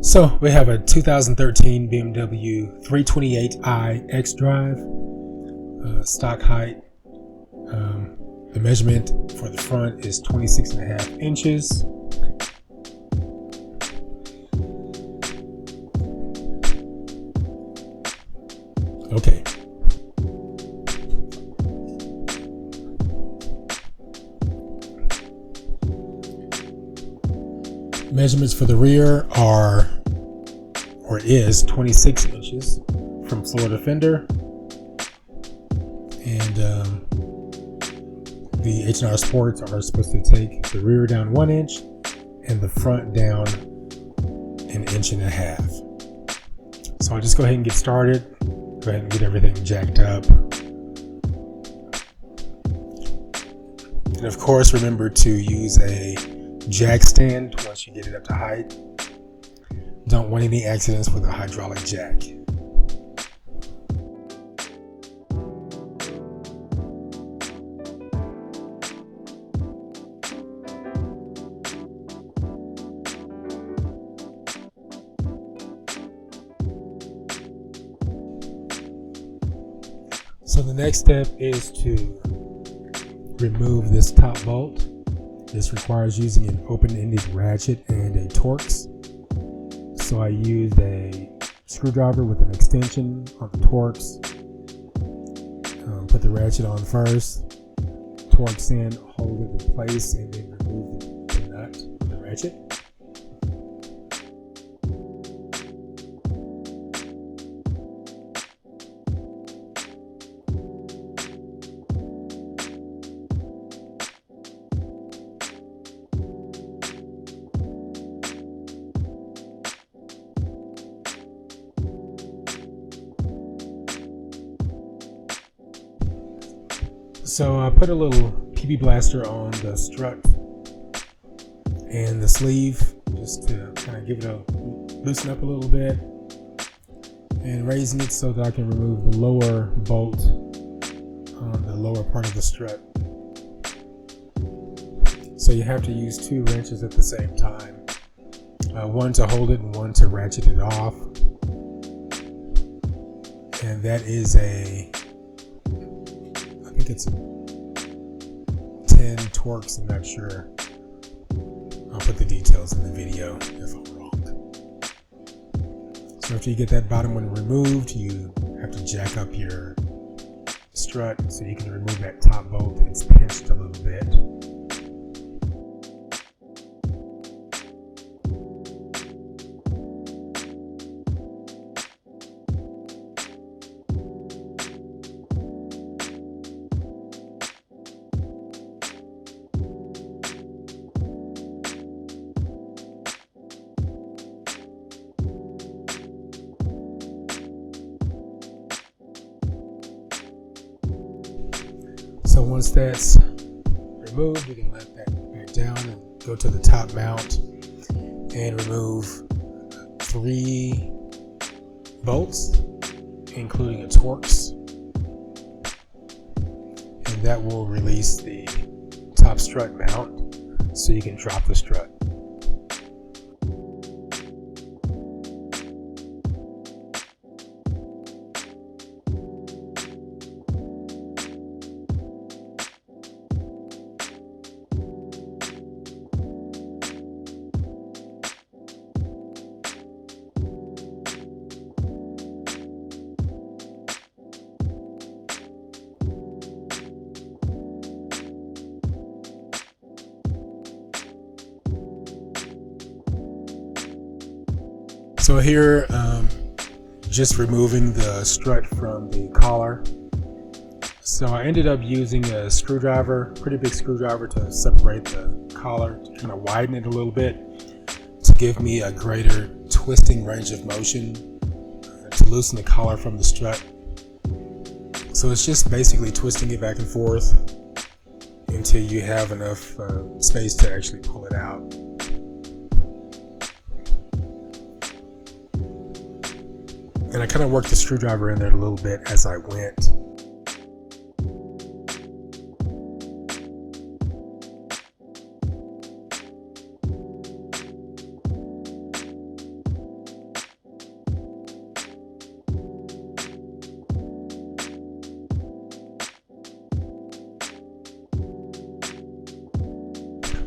So we have a 2013 BMW 328i xDrive, stock height. The measurement for the front is 26.5 inches. Okay. Measurements for the rear is 26 inches from floor to fender, and the H&R Sports are supposed to take the rear down 1 inch and the front down 1.5 inches. So I'll just go ahead and get started. Go ahead and get everything jacked up. And of course, remember to use a jack stand once you get it up to height. Don't want any accidents with a hydraulic jack. So the next step is to remove this top bolt. This requires using an open-ended ratchet and a Torx. So I used a screwdriver with an extension on the Torx. Put the ratchet on first, Torx in, hold it in place, and then remove the nut with the ratchet. So I put a little PB blaster on the strut and the sleeve just to kind of give it a loosen up a little bit, and raising it so that I can remove the lower bolt on the lower part of the strut. So you have to use 2 wrenches at the same time, one to hold it and one to ratchet it off. And that is I think it's a 10 Torx, I'm not sure. I'll put the details in the video if I'm wrong. So after you get that bottom one removed, you have to jack up your strut so you can remove that top bolt. It's pinched a little bit. So once that's removed, you can let that back down and go to the top mount and remove 3 bolts, including a Torx, and that will release the top strut mount so you can drop the strut. So here, just removing the strut from the collar. So I ended up using a screwdriver, pretty big screwdriver, to separate the collar, to kind of widen it a little bit, to give me a greater twisting range of motion, to loosen the collar from the strut. So it's just basically twisting it back and forth until you have enough space to actually pull it out. And I kind of worked the screwdriver in there a little bit as I went.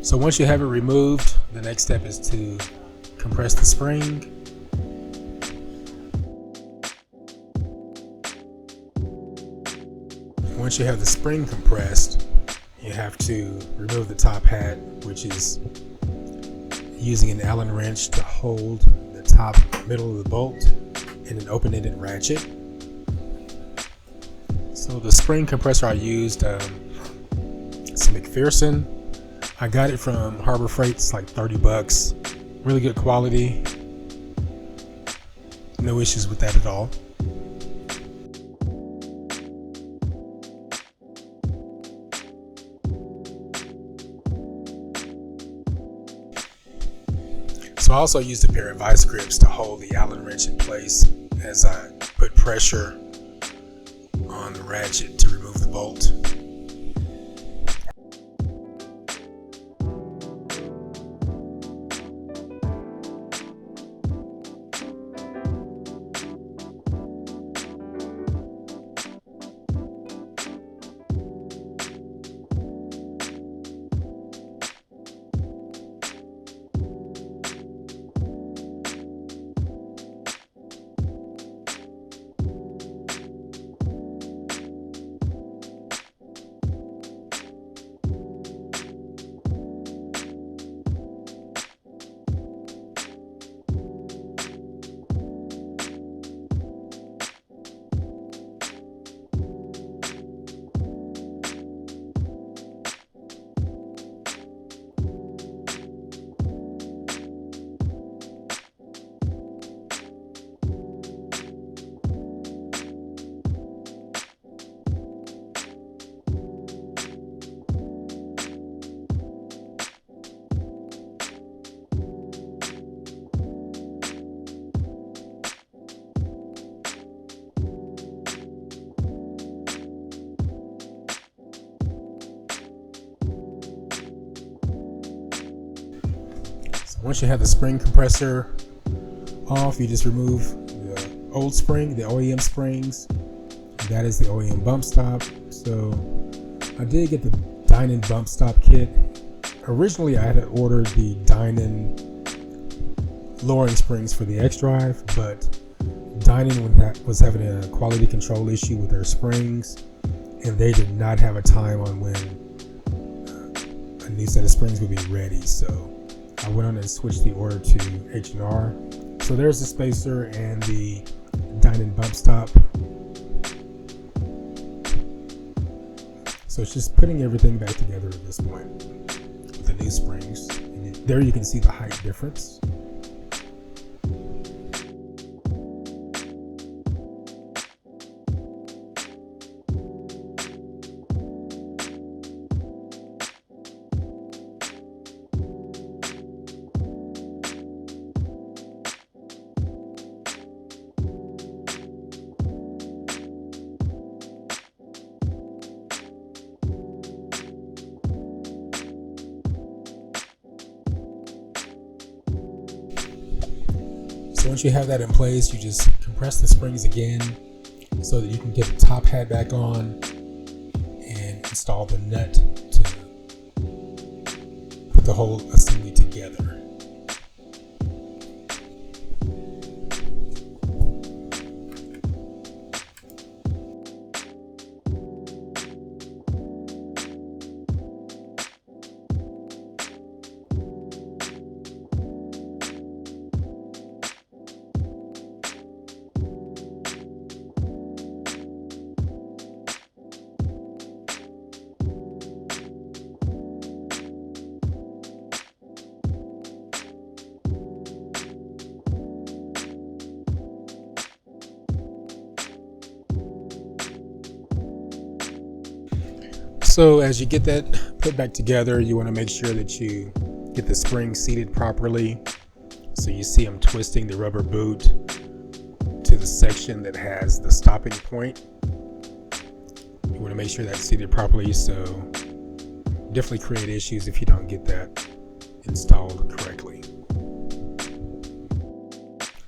So once you have it removed, the next step is to compress the spring. Once you have the spring compressed, you have to remove the top hat, which is using an Allen wrench to hold the top middle of the bolt and an open-ended ratchet. So the spring compressor I used, it's McPherson. I got it from Harbor Freight. It's like 30 bucks. Really good quality. No issues with that at all. So I also used a pair of vice grips to hold the Allen wrench in place as I put pressure on the ratchet to remove the bolt. Once you have the spring compressor off, you just remove the old spring, the OEM springs. That is the OEM bump stop. So I did get the Dinan bump stop kit. Originally I had ordered the Dinan lowering springs for the xDrive, but Dinan was having a quality control issue with their springs, and they did not have a time on when a new set of springs would be ready. So I went on and switched the order to H&R. So there's the spacer and the Dinan bump stop. So it's just putting everything back together at this point with the new springs. And there you can see the height difference. So once you have that in place, you just compress the springs again so that you can get the top hat back on and install the nut to put the whole assembly together. So as you get that put back together, you want to make sure that you get the spring seated properly. So you see I'm twisting the rubber boot to the section that has the stopping point. You want to make sure that's seated properly, so definitely create issues if you don't get that installed correctly.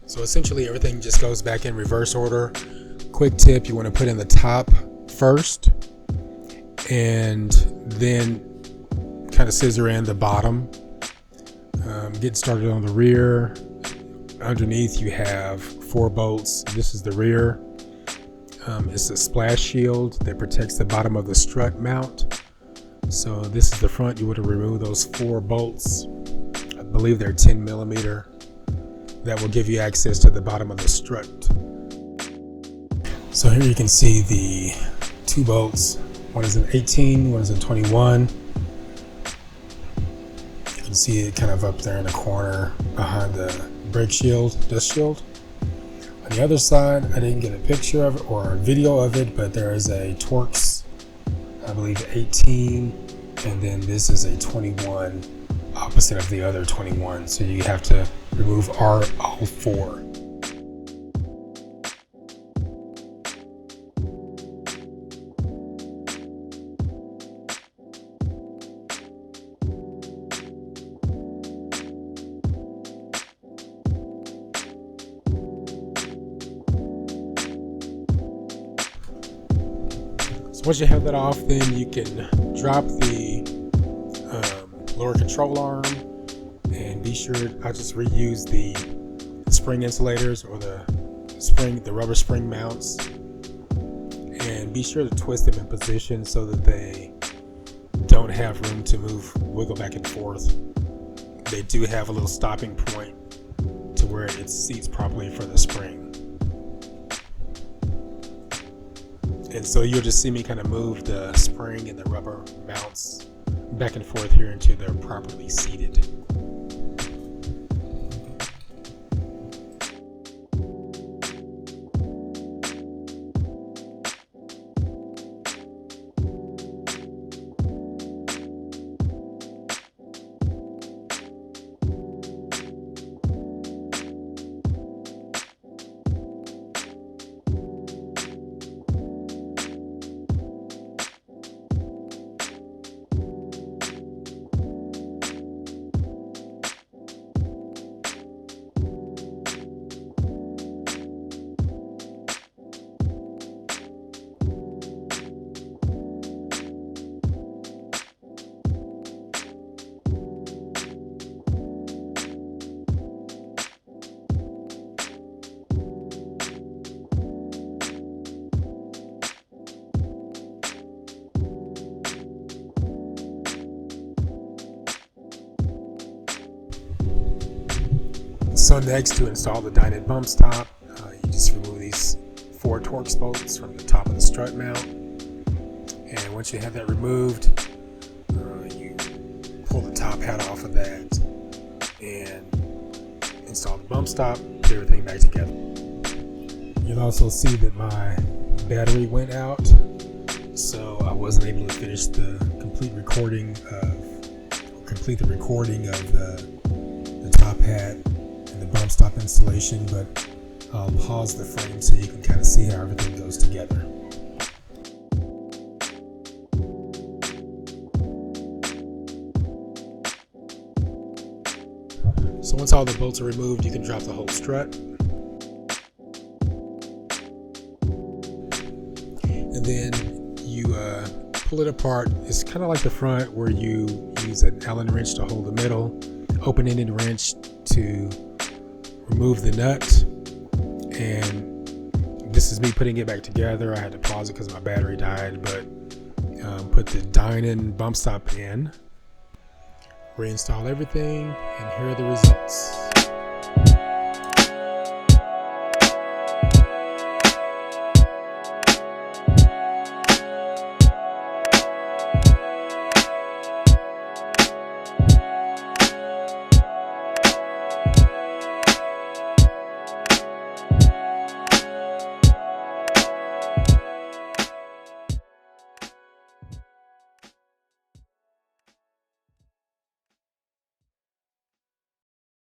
So essentially everything just goes back in reverse order. Quick tip, you want to put in the top first and then kind of scissor in the bottom. Getting started on the rear. Underneath you have 4 bolts. This is the rear. It's a splash shield that protects the bottom of the strut mount. So this is the front. You would remove those 4 bolts. I believe they're 10 millimeter. That will give you access to the bottom of the strut. So here you can see the 2 bolts. One is an 18, one is a 21. You can see it kind of up there in the corner behind the brake shield, dust shield. On the other side, I didn't get a picture of it or a video of it, but there is a Torx, I believe 18, and then this is a 21, opposite of the other 21. So you have to remove all 4. So once you have that off, then you can drop the lower control arm, and be sure I just reuse the spring insulators or the rubber spring mounts, and be sure to twist them in position so that they don't have room to wiggle back and forth. They do have a little stopping point to where it seats properly for the spring. And so you'll just see me kind of move the spring and the rubber mounts back and forth here until they're properly seated. So next, to install the Dinan bump stop, you just remove these 4 Torx bolts from the top of the strut mount. And once you have that removed, you pull the top hat off of that and install the bump stop, put everything back together. You'll also see that my battery went out, so I wasn't able to finish the complete recording of the top hat and the bump stop installation, but I'll pause the frame so you can kind of see how everything goes together. So once all the bolts are removed, you can drop the whole strut. And then you pull it apart. It's kind of like the front, where you use an Allen wrench to hold the middle, open-ended wrench to remove the nut. And this is me putting it back together. I had to pause it because my battery died, but put the Dinan bump stop in, reinstall everything, and here are the results.